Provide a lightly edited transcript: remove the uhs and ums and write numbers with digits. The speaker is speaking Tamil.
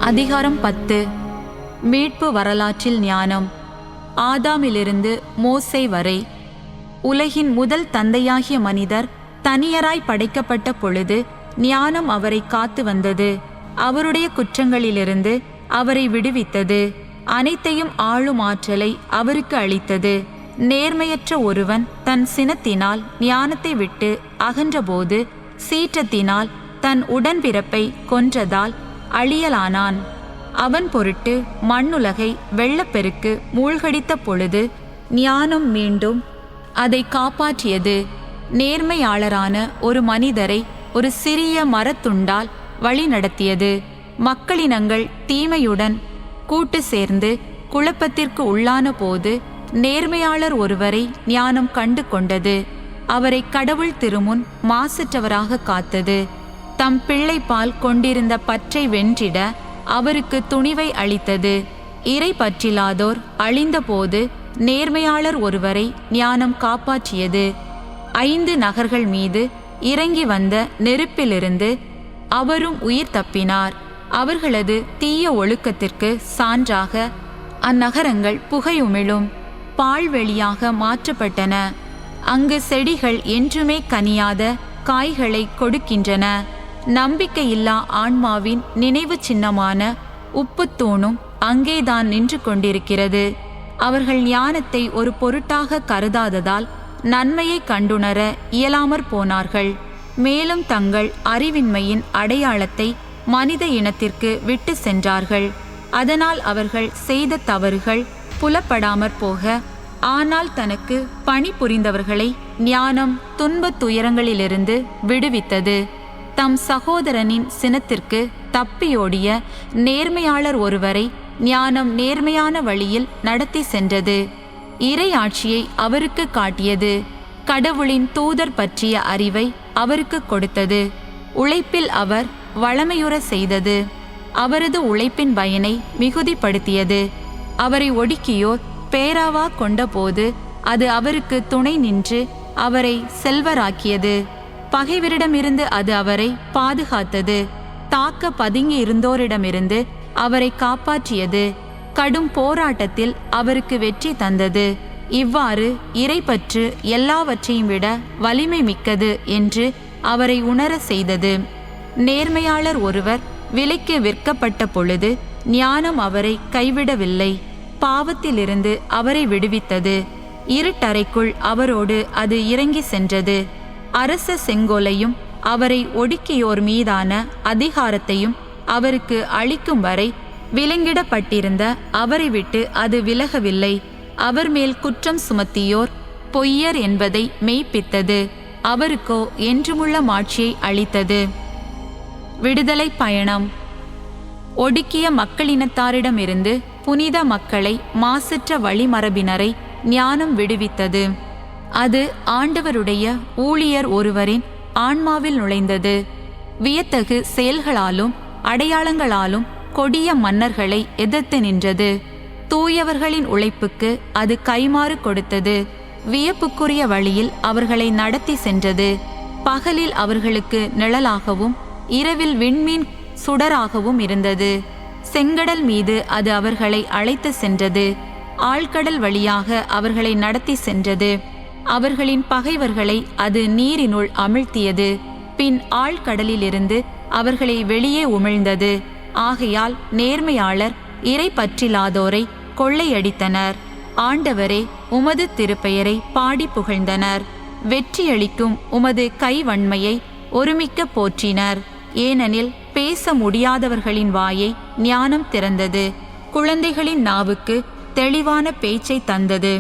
அதிகாரம் 10. மீட்பு வரலாற்றில் ஞானம். ஆதாமிலிருந்து மோசே வரை. உலகின் முதல் தந்தையாகிய மனிதர் தனியராய் படைக்கப்பட்ட பொழுது ஞானம் அவரை காத்து வந்தது. அவருடைய குற்றங்களிலிருந்து அவரை விடுவித்தது. அனைத்தையும் ஆளும் ஆற்றலை அவருக்கு அளித்தது. நேர்மையற்ற ஒருவன் தன் சினத்தினால் ஞானத்தை விட்டு அகன்றபோது சீற்றத்தினால் தன் உடன்பிறப்பை கொன்றதால் அழியலானான். அவன் பொருட்டு மண்ணுலகை வெள்ளப்பெருக்கு மூழ்கடித்த பொழுது ஞானம் மீண்டும் அதை காப்பாற்றியது. நேர்மையாளரான ஒரு மனிதரை ஒரு சிறிய மரத்துண்டால் வழிநடத்தியது. மக்களினங்கள் தீமையுடன் கூட்டு சேர்ந்து குழப்பத்திற்கு உள்ளான போது நேர்மையாளர் ஒருவரை ஞானம் கண்டு கொண்டது. அவரை கடவுள் திருமுன் மாசற்றவராக காத்தது. தம் பிள்ளைப்பால் கொண்டிருந்த பற்றை வென்றிட அவருக்கு துணிவை அளித்தது. இறை பற்றில்லாதோர் அழிந்தபோது நேர்மையாளர் ஒருவரை ஞானம் காப்பாற்றியது. 5 நகர்கள் மீது இறங்கி வந்த நெருப்பிலிருந்து அவரும் உயிர் தப்பினார். அவர்களது தீய ஒழுக்கத்திற்கு சான்றாக அந்நகரங்கள் புகையுமிழும் பால்வெளியாக மாற்றப்பட்டன. அங்கு செடிகள் என்றுமே கனியாத காய்களை கொடுக்கின்றன. நம்பிக்கையில்லா ஆன்மாவின் நினைவு சின்னமான உப்புத்தூணும் அங்கேதான் நின்று கொண்டிருக்கிறது. அவர்கள் ஞானத்தை ஒரு பொருட்டாக கருதாததால் நன்மையை கண்டுணர இயலாமற் போனார்கள். மேலும் தங்கள் அறிவின்மையின் அடையாளத்தை மனித இனத்திற்கு விட்டு சென்றார்கள். அதனால் அவர்கள் செய்த தவறுகள் புலப்படாமற் போக, ஆனால் தனக்கு பணி புரிந்தவர்களை ஞானம் துன்பத் துயரங்களிலிருந்து விடுவித்தது. தம் சகோதரனின் சினத்திற்கு தப்பியோடிய நேர்மையாளர் ஒருவரை ஞானம் நேர்மையான வழியில் நடத்தி சென்றது. இறை ஆட்சியை அவருக்கு காட்டியது. கடவுளின் தூதர் பற்றிய அறிவை அவருக்கு கொடுத்தது. உழைப்பில் அவர் வளமையுற செய்தது. அவரது உழைப்பின் பயனை மிகுதிப்படுத்தியது. அவரை ஒடுக்கியோர் பேராவா கொண்டபோது அது அவருக்கு துணை நின்று அவரை செல்வராக்கியது. பகைவரிடமிருந்து அது அவரை பாதுகாத்தது. தாக்க பதுங்கி இருந்தோரிடமிருந்து அவரை காப்பாற்றியது. கடும் போராட்டத்தில் அவருக்கு வெற்றி தந்தது. இவ்வாறு இறைப்பற்று எல்லாவற்றையும் விட வலிமை மிக்கது என்று அவரை உணர செய்தது. நேர்மையாளர் ஒருவர் விலைக்கு விற்கப்பட்ட பொழுது ஞானம் அவரை கைவிடவில்லை. பாவத்திலிருந்து அவரை விடுவித்தது. இருட்டறைக்குள் அவரோடு அது இறங்கி சென்றது. அரச செங்கோலையும் அவரை ஒடுக்கியோர் மீதான அதிகாரத்தையும் அவருக்கு அளிக்கும் வரை விலங்கிடப்பட்டிருந்த அவரை விட்டு அது விலகவில்லை. அவர் மேல் குற்றம் சுமத்தியோர் பொய்யர் என்பதை மெய்ப்பித்தது. அவருக்கோ என்றுமுள்ள மாட்சியை அளித்தது. விடுதலை பயணம். ஒடுக்கிய மக்களினத்தாரிடமிருந்து புனித மக்களை மாசற்ற வழிமரபினரை ஞானம் விடுவித்தது. அது ஆண்டவருடைய ஊழியர் ஒருவரின் ஆன்மாவில் நுழைந்தது. வியத்தகு செயல்களாலும் அடையாளங்களாலும் கொடிய மன்னர்களை எதிர்த்து நின்றது. தூயவர்களின் உழைப்புக்கு அது கைமாறு கொடுத்தது. வியப்புக்குரிய வழியில் அவர்களை நடத்தி சென்றது. பகலில் அவர்களுக்கு நிழலாகவும் இரவில் விண்மீன் சுடராகவும் இருந்தது. செங்கடல் மீது அது அவர்களை அழைத்து சென்றது. ஆழ்கடல் வழியாக அவர்களை நடத்தி சென்றது. அவர்களின் பகைவர்களை அது நீரினுள் அமிழ்த்தியது. பின் ஆழ்கடலிலிருந்து அவர்களை வெளியே உமிழ்ந்தது. ஆகையால் நேர்மையாளர் இறை பற்றில்லாதோரை கொள்ளையடித்தனர். ஆண்டவரே, உமது திருப்பெயரை பாடி புகழ்ந்தனர். வெற்றியளிக்கும் உமது கைவன்மையை ஒருமிக்க போற்றினர். ஏனெனில் பேச முடியாதவர்களின் வாயை ஞானம் திறந்தது. குழந்தைகளின் நாவுக்கு தெளிவான பேச்சை தந்தது.